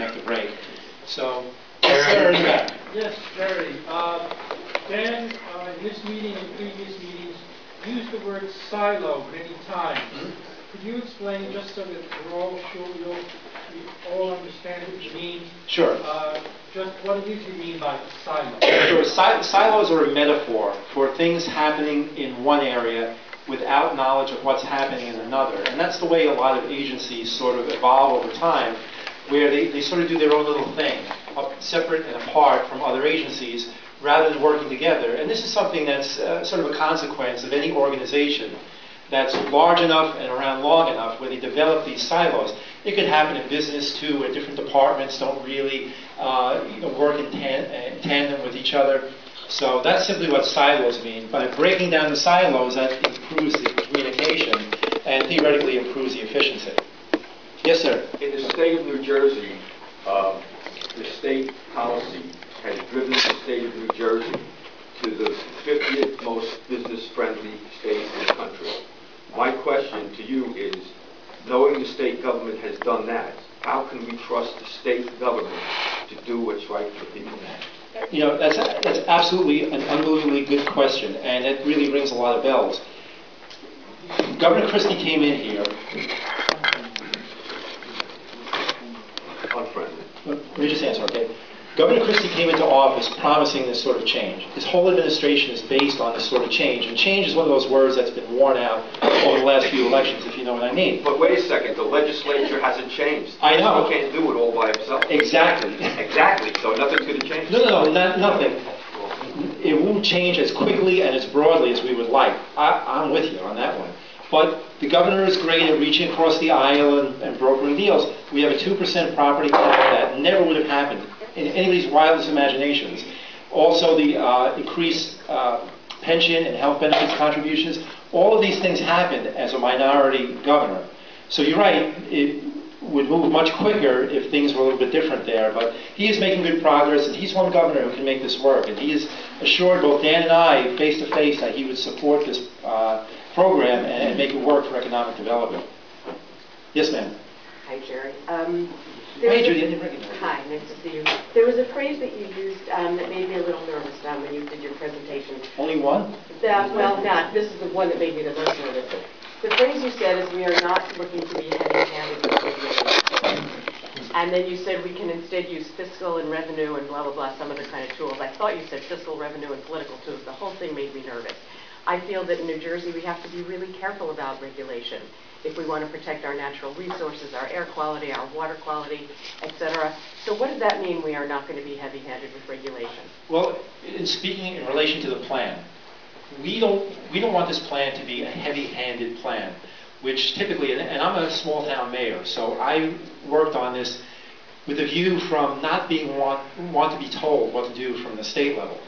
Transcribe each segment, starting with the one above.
have to break. So, sir, in the back. Yes, Jerry. Dan, in this meeting and previous meetings, used the word silo many times. Could you explain, just so that we're all sure we all understand what you mean? Sure. Just what it is you mean by silo. Sure. Silos are a metaphor for things happening in one area without knowledge of what's happening in another. And that's the way a lot of agencies sort of evolve over time, where they sort of do their own little thing, separate and apart from other agencies, rather than working together. And this is something that's sort of a consequence of any organization that's large enough and around long enough where they develop these silos. It could happen in business too, where different departments don't really work in tandem with each other. So that's simply what silos mean. By breaking down the silos, that improves the communication and theoretically improves the efficiency. Yes, sir? In the state of New Jersey, the state policy has driven the state of New Jersey to the 50th most business-friendly state in the country. My question to you is, knowing the state government has done that, how can we trust the state government to do what's right for people? You know, that's absolutely an unbelievably good question, and it really rings a lot of bells. Governor Christie came in here. Unfriendly. Let me just answer, okay? Governor Christie came into office promising this sort of change. His whole administration is based on this sort of change, and change is one of those words that's been worn out over the last few elections, if you know what I mean. But wait a second, the legislature hasn't changed. I know. He can't do it all by himself. Exactly. Exactly, so nothing's going to change? No, nothing. It won't change as quickly and as broadly as we would like. I'm with you on that one. But the governor is great at reaching across the aisle and brokering deals. We have a 2% property tax that never would have happened in anybody's wildest imaginations. Also, the increased pension and health benefits contributions. All of these things happened as a minority governor. So you're right, it would move much quicker if things were a little bit different there. But he is making good progress, and he's one governor who can make this work. And he has assured both Dan and I, face to face, that he would support this program and make it work for economic development. Yes, ma'am. Hi, Jerry. Hey, Judy, I didn't recognize you. Hi, nice to see you. There was a phrase that you used that made me a little nervous when you did your presentation. Only one? This is the one that made me the most nervous. The phrase you said is, we are not looking to be heavy-handed with regulation. And then you said we can instead use fiscal and revenue and blah, blah, blah, some other kind of tools. I thought you said fiscal, revenue, and political tools. The whole thing made me nervous. I feel that in New Jersey we have to be really careful about regulation if we want to protect our natural resources, our air quality, our water quality, etc. So what does that mean, we are not going to be heavy-handed with regulation? Well, in speaking in relation to the plan, we don't want this plan to be a heavy-handed plan, which typically, and I'm a small-town mayor, so I worked on this with a view from not being want to be told what to do from the state level.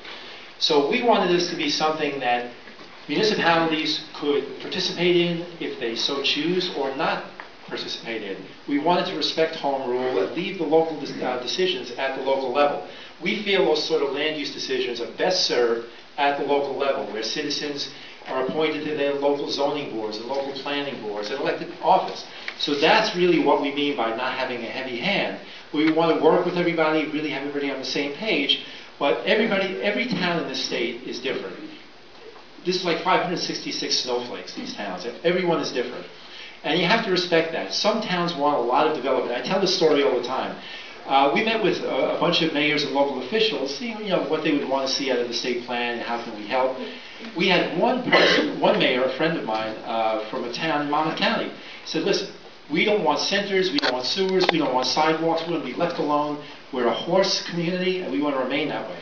So we wanted this to be something that municipalities could participate in if they so choose, or not participate in. We wanted to respect home rule and leave the local decisions at the local level. We feel those sort of land use decisions are best served at the local level, where citizens are appointed to their local zoning boards and local planning boards and elected office. So that's really what we mean by not having a heavy hand. We want to work with everybody, really have everybody on the same page, but every town in this state is different. This is like 566 snowflakes, these towns. Everyone is different. And you have to respect that. Some towns want a lot of development. I tell this story all the time. We met with a bunch of mayors and local officials, seeing what they would want to see out of the state plan and how can we help. We had one mayor, a friend of mine, from a town in Monmouth County, said, listen, we don't want centers, we don't want sewers, we don't want sidewalks, we want to be left alone. We're a horse community and we want to remain that way.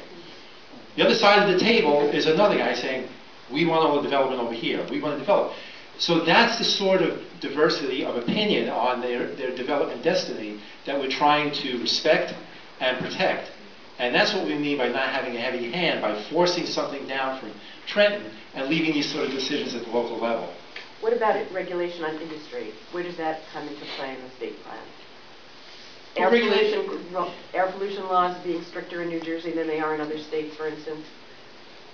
The other side of the table is another guy saying, we want all the development over here. We want to develop. So that's the sort of diversity of opinion on their development destiny that we're trying to respect and protect. And that's what we mean by not having a heavy hand, by forcing something down from Trenton and leaving these sort of decisions at the local level. What about regulation on industry? Where does that come into play in the state plan? Air pollution laws being stricter in New Jersey than they are in other states, for instance?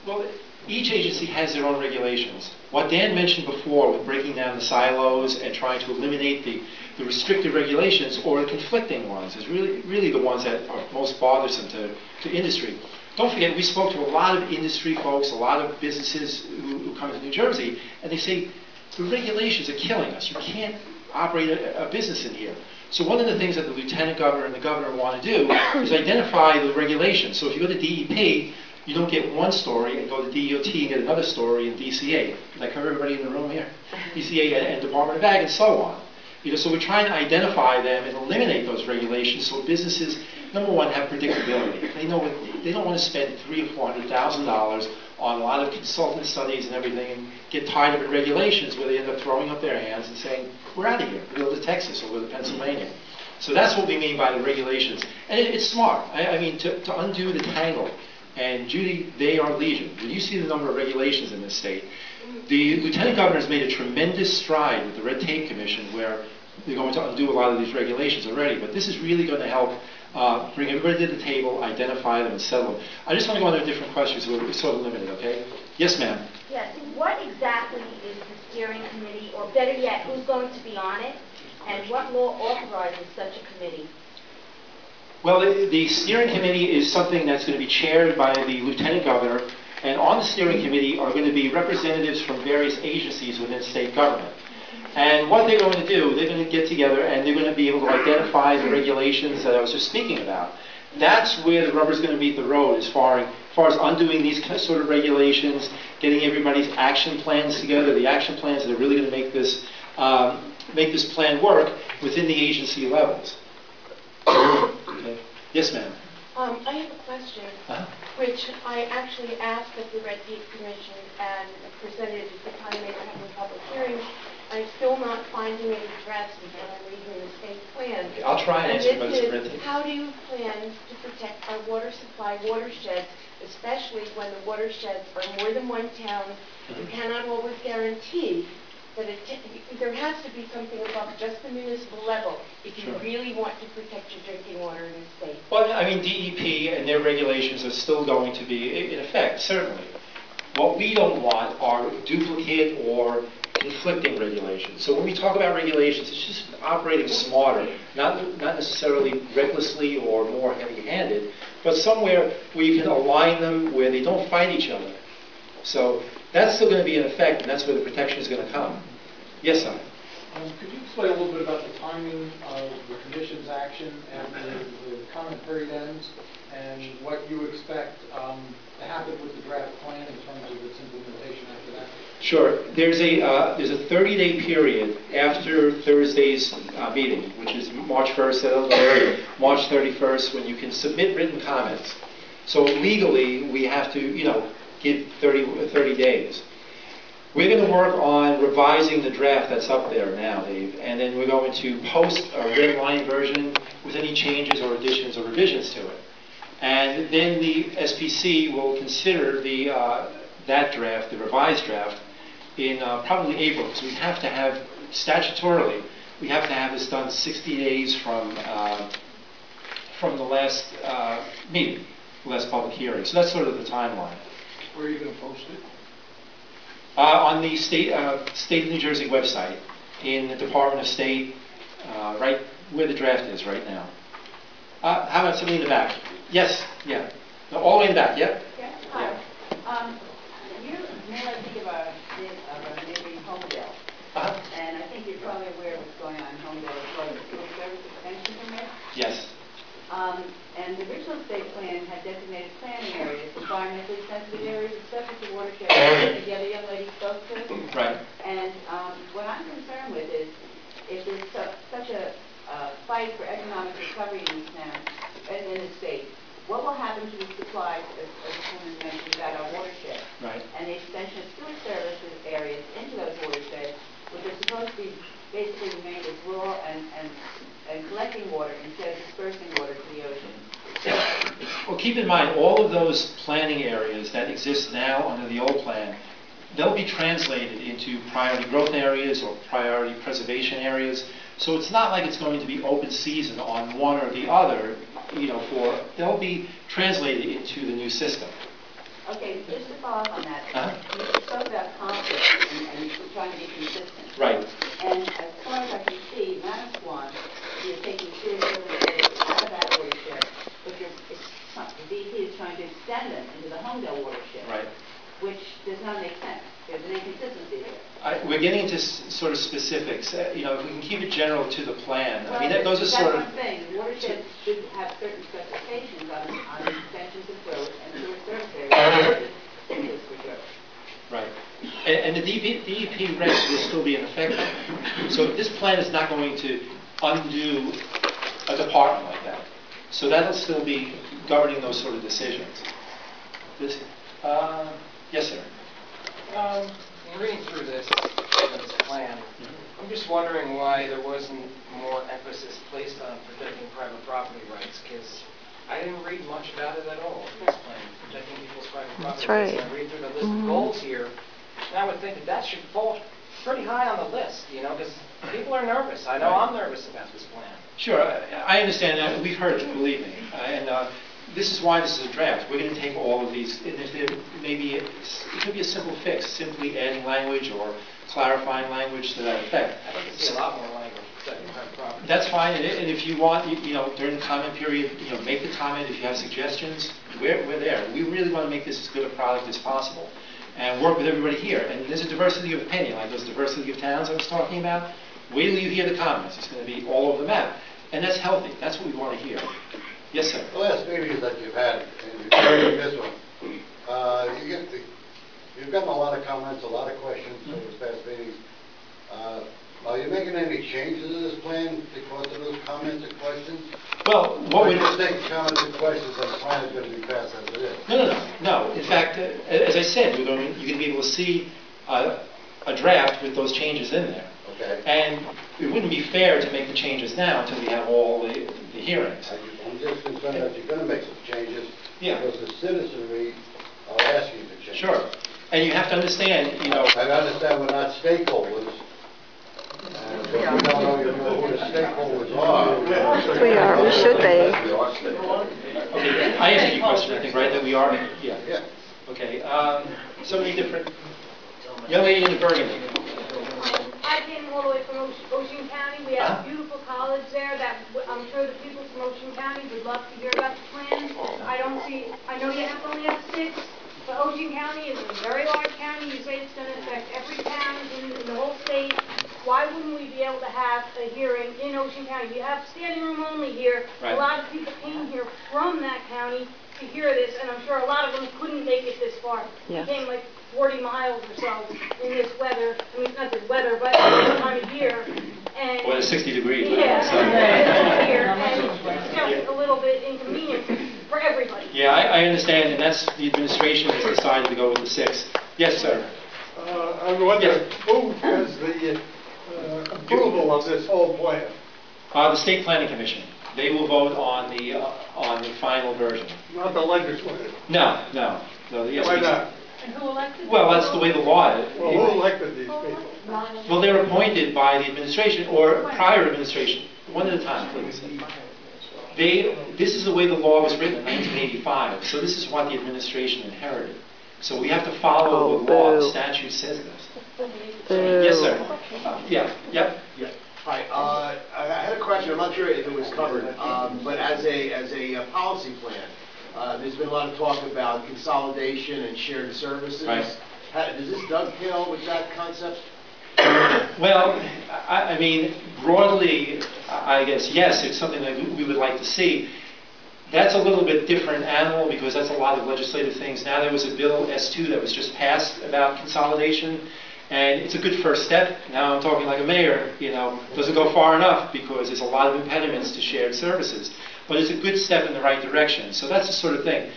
Well, each agency has their own regulations. What Dan mentioned before with breaking down the silos and trying to eliminate the restrictive regulations or the conflicting ones is really the ones that are most bothersome to industry. Don't forget, we spoke to a lot of industry folks, a lot of businesses who come to New Jersey, and they say, the regulations are killing us. You can't operate a business in here. So one of the things that the Lieutenant Governor and the Governor want to do is identify the regulations. So if you go to DEP, you don't get one story and go to DOT and get another story in DCA. Did I cover everybody in the room here? DCA and Department of Ag and so on. So we're trying to identify them and eliminate those regulations so businesses, number one, have predictability. They know they don't want to spend $300,000 or $400,000 on a lot of consultant studies and everything and get tied up in regulations where they end up throwing up their hands and saying, we're out of here, we'll go to Texas or we'll go to Pennsylvania. So that's what we mean by the regulations. And it's smart. I mean, to undo the tangle. And Judy, they are legion. When you see the number of regulations in this state, the Lieutenant Governor has made a tremendous stride with the Red Tape Commission where they're going to undo a lot of these regulations already. But this is really going to help bring everybody to the table, identify them, and settle them. I just want to go on to different questions. We're sort of limited, okay? Yes, ma'am. Yes. What exactly is the steering committee, or better yet, who's going to be on it, and what law authorizes such a committee? Well, the steering committee is something that's going to be chaired by the Lieutenant Governor, and on the steering committee are going to be representatives from various agencies within state government. And what they're going to do, they're going to get together and they're going to be able to identify the regulations that I was just speaking about. That's where the rubber's going to meet the road as far as undoing these sort of regulations, getting everybody's action plans together, the action plans that are really going to make this plan work within the agency levels. Okay. Yes, ma'am. I have a question, which I actually asked of the Red Tape Commission and presented at the time they were having public hearings. I'm still not finding it addressed when I'm reading the state plan. Okay, I'll try and answer most of it. How do you plan to protect our water supply watersheds, especially when the watersheds are more than one town? You cannot always guarantee that there has to be something above just the municipal level if you really want to protect your drinking water in the state. Well, I mean, DEP and their regulations are still going to be in effect, certainly. What we don't want are duplicate or conflicting regulations. So when we talk about regulations, it's just operating smarter, not necessarily recklessly or more heavy-handed, but somewhere where you can align them where they don't fight each other. So that's still going to be in effect, and that's where the protection is going to come. Yes, sir. Could you explain a little bit about the timing of the Commission's action after the comment period ends, and what you expect to happen with the draft plan in terms of its implementation after that? Sure. There's a 30-day period after Thursday's meeting, which is March 1st, March 31st, when you can submit written comments. So legally, we have to, give 30 days. We're going to work on revising the draft that's up there now, Dave, and then we're going to post a red line version with any changes or additions or revisions to it. And then the SPC will consider that draft, the revised draft, in probably April, because we have to have, statutorily, we have to have this done 60 days from the last meeting, the last public hearing. So that's sort of the timeline. Where are you going to post it? On the State of New Jersey website, in the Department of State, right where the draft is right now. How about somebody in the back? Yes, yeah. No, all the way in the back, yep. Yeah, hi. You made me think of a neighboring Homedale. And I think you're probably aware of what's going on in Homedale as far as the field service extension permit. Yes. And the original state plan had designated planning areas, environmentally sensitive areas, subject to watershed, that the other young lady spoke to. Right. And what I'm concerned with is, if there's such a fight for economic recovery in this town, in the state, what will happen to the supplies, as the woman mentioned, about our watershed? Right. And the extension of sewer services areas into those watersheds, which are supposed to be basically remained as raw and collecting water instead of dispersing water to the ocean. Well, keep in mind, all of those planning areas that exist now under the old plan, they'll be translated into priority growth areas or priority preservation areas. So it's not like it's going to be open season on one or the other, they'll be translated into the new system. Okay, just to follow up on that, Uh-huh. you spoke about conflict and you're trying to be consistent. Right. And as far as I can see, Manasquan, you're taking serious services out of that watershed, but the DEP is trying to extend them into the Homedale watershed. Right. Which does not make sense. There's an inconsistency there. We're getting into sort of specifics. You know, if we can keep it general to the plan. I mean, those are that's sort what of... I'm saying. Watersheds should have certain specifications on extensions of roads and sewer service areas in this regard. Right. And the DEP regs will still be in effect. So this plan is not going to undo a department like that. So that'll still be governing those sort of decisions. Yes, sir. In reading through this plan, I'm just wondering why there wasn't more emphasis placed on protecting private property rights, because I didn't read much about it at all in this plan, protecting people's private property rights. And I read through the list of goals here, and I would think that that should fall pretty high on the list, you know, because people are nervous. I know I'm nervous about this plan. Sure, I understand that. We've heard it, believe me. And this is why this is a draft. We're going to take all of these, and if there maybe it could be a simple fix, simply adding language or clarifying language to that effect. I'd like to see a lot more language protecting private property. That's fine, and if you want, you know, during the comment period, you know, make the comment. If you have suggestions, we're there. We really want to make this as good a product as possible, and work with everybody here. And there's a diversity of opinion, like those diversity of towns I was talking about. Wait till you hear the comments. It's going to be all over the map, and that's healthy. That's what we want to hear. Yes, sir. The last meetings that you've had, and including this one, you've gotten a lot of comments, a lot of questions over the past meetings. Are you making any changes to this plan because of those comments and questions? Well, what we just take comments and questions and the plan is going to be passed as it is? No. In fact, as I said, you're going to be able to see a draft with those changes in there. Okay. And it wouldn't be fair to make the changes now until we have all the hearings. I'm just concerned that you're going to make some changes because the citizenry are asking to change. Sure. And you have to understand, you know... I understand we're not stakeholders. And we don't know who the stakeholders are. We are. We should be. Okay, I answered your question, I think, right? That we are... Yeah. Okay. So many different... Young lady in the Burgundy. I came all the way from Ocean County. We have a beautiful college there that I'm sure the people from Ocean County would love to hear about the plan. I know you only have 6, but Ocean County is a very large county. You say it's going to affect every town in the whole state. Why wouldn't we be able to have a hearing in Ocean County? You have standing room only here. Right. A lot of people came here from that county to hear this, and I'm sure a lot of them couldn't make it this far. Yes. They came like 40 miles or so in this weather. I mean, not this weather, but this time of year. And well, it's 60 degrees. Yeah, here, and it's just a little bit inconvenient for everybody. Yeah, I understand, and that's the administration has decided to go with the 6. Yes, sir. I wonder who has the approval of this whole plan? The State Planning Commission. They will vote on the final version. Not the legislature? No. Why not? And who elected Well, that's the way the law is. Well, who elected these people? Well, they're appointed by the administration or prior administration. One at a time, please. This is the way the law was written in 1985, so this is what the administration inherited. So we have to follow the law. The statute says this. Yes, sir. Yeah. Hi. I had a question. I'm not sure if it was covered, but as a policy plan, there's been a lot of talk about consolidation and shared services. Right. Does this dovetail with that concept? Well, I mean, broadly, I guess, yes, it's something that we would like to see. That's a little bit different animal because that's a lot of legislative things. Now there was a bill, S2, that was just passed about consolidation, and it's a good first step. Now I'm talking like a mayor, doesn't go far enough because there's a lot of impediments to shared services. But it's a good step in the right direction. So that's the sort of thing.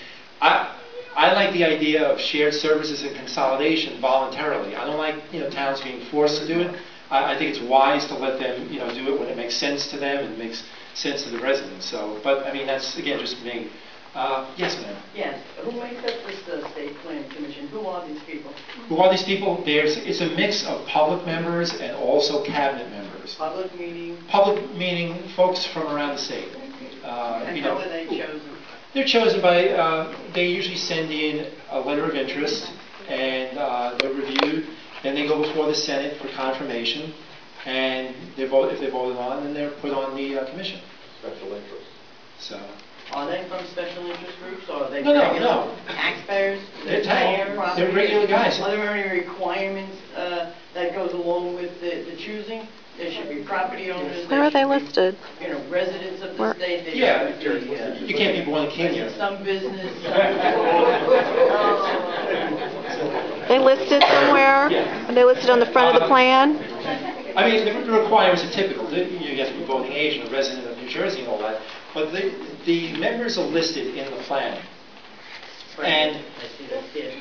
I like the idea of shared services and consolidation voluntarily. I don't like towns being forced to do it. I think it's wise to let them do it when it makes sense to them and makes sense to the residents. So, but I mean that's again just me. Yes, ma'am. Yes. Who makes up this state planning commission? Who are these people? Who are these people? It's a mix of public members and also cabinet members. Public meeting. Public meaning folks from around the state. And how are they chosen? They're chosen by, they usually send in a letter of interest, and they're reviewed. Then they go before the Senate for confirmation, and if they're voted on, then they're put on the commission. Special interest. So. Are they from special interest groups, or are they No, regular taxpayers? They're regular guys. Are there any requirements that goes along with the choosing? There should be property owners. Where are they should be, listed? Residents of the state. They Yeah, should be, you can't be born in Kenya. Some business. They listed somewhere? Yeah. Are they listed on the front of the plan? I mean, the requirements are typical. You have to be voting age and a resident of New Jersey and all that. But the members are listed in the plan. And,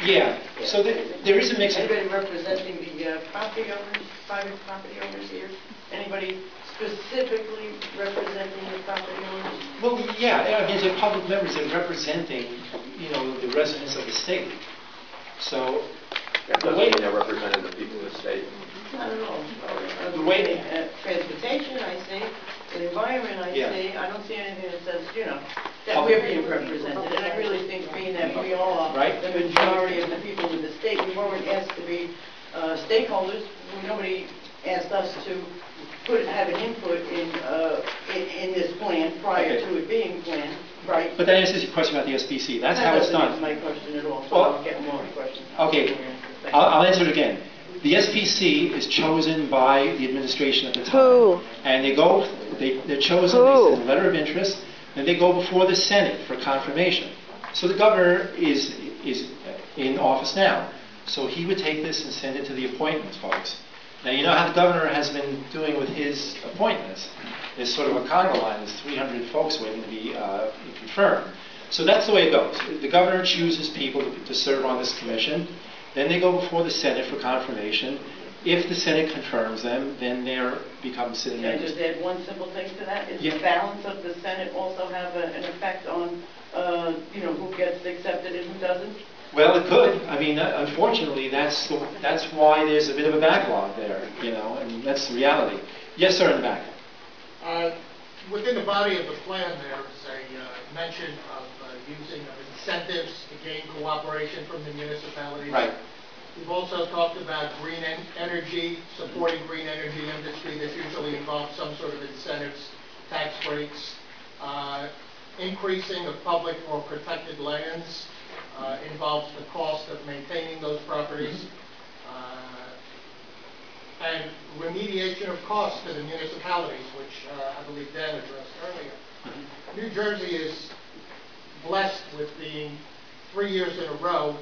yeah, so there is a mix of... Anybody representing the property owners, private property owners here? Anybody specifically representing the property owners? Well, yeah, I mean, they're public members. They're representing, the residents of the state. So... That doesn't mean they're representing the people of the state. I don't know. The way transportation, I see. The environment, I Yeah. see. I don't see anything that says, that we're being represented. And I really think, being that we are Right. the majority of the people in the state, we weren't asked to be stakeholders. Nobody asked us to have an input in this plan prior to it being planned. Right. But that answers your question about the SPC. That's how it's done. That's my question at all. So Well, I'll get more questions. Okay, I'll answer it again. The SPC is chosen by the administration at the time. Who? And they're chosen, Who? they send a letter of interest, and they go before the Senate for confirmation. So the governor is in office now. So he would take this and send it to the appointments folks. Now, you know how the governor has been doing with his appointments. There's sort of a Congo line. There's 300 folks waiting to be confirmed. So that's the way it goes. The governor chooses people to serve on this commission. Then they go before the Senate for confirmation. If the Senate confirms them, then they become sitting Can I members. just add one simple thing to that? Is Yeah. the balance of the Senate also have an effect on, who gets accepted and who doesn't? Well, it could. I mean, unfortunately, that's why there's a bit of a backlog there, and that's the reality. Yes, sir, in the back. Within the body of the plan, there's a mention of using of incentives to gain cooperation from the municipalities. Right. We've also talked about green energy, supporting green energy industry. This usually involves some sort of incentives, tax breaks, increasing of public or protected lands involves the cost of maintaining those properties. And remediation of costs to the municipalities, which I believe Dan addressed earlier. New Jersey is blessed with being 3 years in a row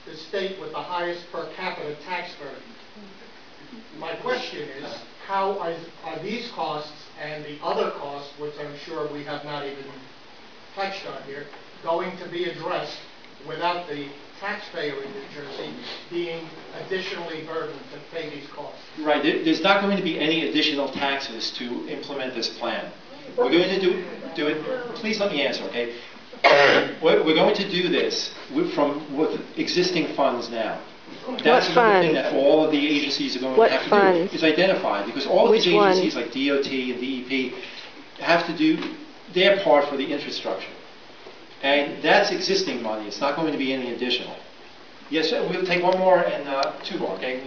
the state with the highest per capita tax burden. My question is, how are these costs and the other costs, which I'm sure we have not even touched on here, going to be addressed without the taxpayer in New Jersey being additionally burdened to pay these costs? Right. There's not going to be any additional taxes to implement this plan. We're going to do it. Please let me answer, okay? We're going to do this with existing funds now. That's the thing that all of the agencies are going to have to do, is identify, because all of these agencies like DOT and DEP have to do their part for the infrastructure. And that's existing money. It's not going to be any additional. Yes, we'll take one more and two more, okay?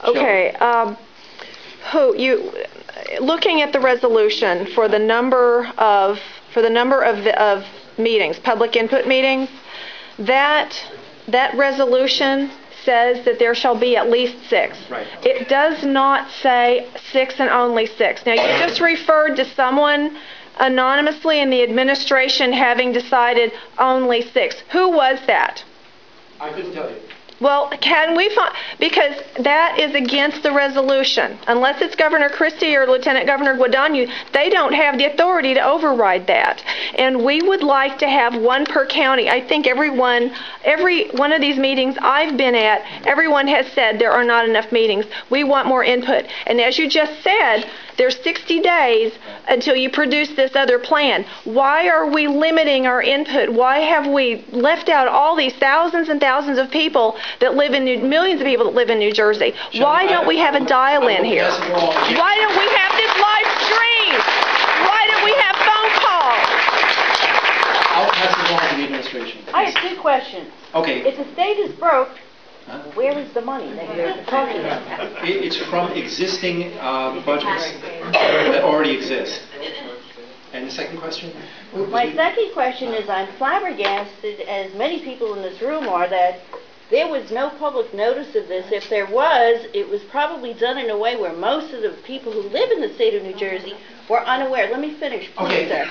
Okay. Looking at the resolution for the number of meetings, public input meetings, that resolution says that there shall be at least 6. Right. It does not say 6 and only 6. Now, you just referred to someone anonymously in the administration having decided only 6. Who was that? I couldn't tell you. Well, can we find, because that is against the resolution. Unless it's Governor Christie or Lieutenant Governor Guadagno, they don't have the authority to override that. And we would like to have one per county. I think every one of these meetings I've been at, everyone has said there are not enough meetings. We want more input. And as you just said, there's 60 days until you produce this other plan. Why are we limiting our input? Why have we left out all these thousands and thousands of people that live in millions of people that live in New Jersey? Why don't we have a dial-in here? Why don't we have this live stream? Why don't we have phone calls? I'll pass to the administration. I have two questions. Okay. If the state is broke, Huh? where is the money that you're talking about? It's from existing budgets that already exist. And the second question? My second question is, I'm flabbergasted, as many people in this room are, that there was no public notice of this. If there was, it was probably done in a way where most of the people who live in the state of New Jersey were unaware. Let me finish, please, sir.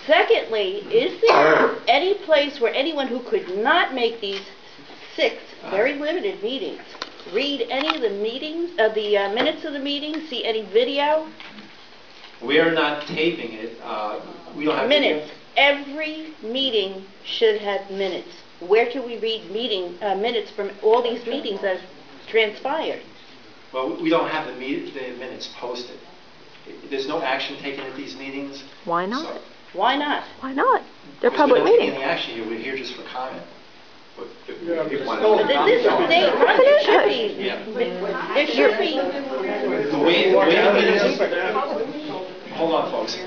Secondly, is there any place where anyone who could not make these 6 very limited meetings read any of the meetings, the minutes of the meeting, see any video? We are not taping it. We don't have Minutes. Every meeting should have minutes. Where can we read minutes from all these meetings that have transpired? Well, we don't have the minutes posted. There's no action taken at these meetings. Why not? So, Why not? Why not? They're because public we don't take meetings. any action here. We're here just for comment. But this is state run. There should be. Yeah. There should be. The way the meetings, hold on, folks.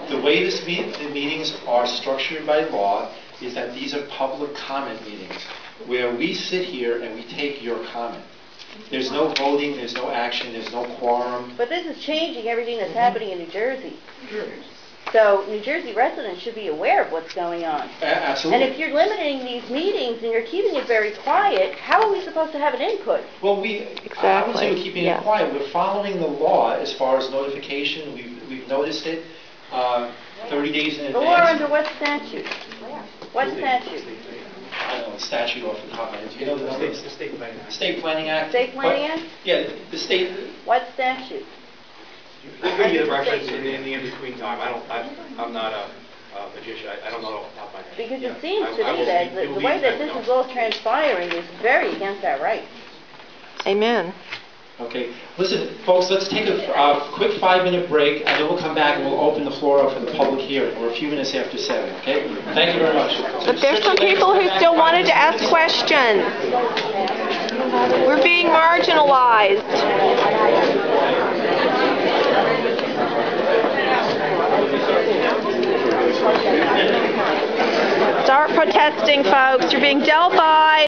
The way the meetings are structured by law is that these are public comment meetings where we sit here and we take your comment. There's no voting, there's no action, there's no quorum. But this is changing everything that's happening in New Jersey. So New Jersey residents should be aware of what's going on. Absolutely. And if you're limiting these meetings and you're keeping it very quiet, how are we supposed to have an input? Well, I would say we're keeping it quiet. We're following the law as far as notification. We've noticed it 30 days in advance. The law under what statute? What statute? I don't know the statute off the top of my head. Do you know the numbers? The State Planning Act. State Planning Act. State Planning Act? Yeah, the state. What statute? I could give the reference in the in-between time. I'm not a magician. I don't know off the top of my head. Because it seems to me that the way that this is all transpiring is very against our rights. Amen. Okay. Listen, folks, let's take a quick 5-minute break, and then we'll come back and we'll open the floor up for the public hearing. We're a few minutes after 7, okay? Thank you very much. But there's some people who still wanted to ask questions. We're being marginalized. Start protesting, folks. You're being dealt by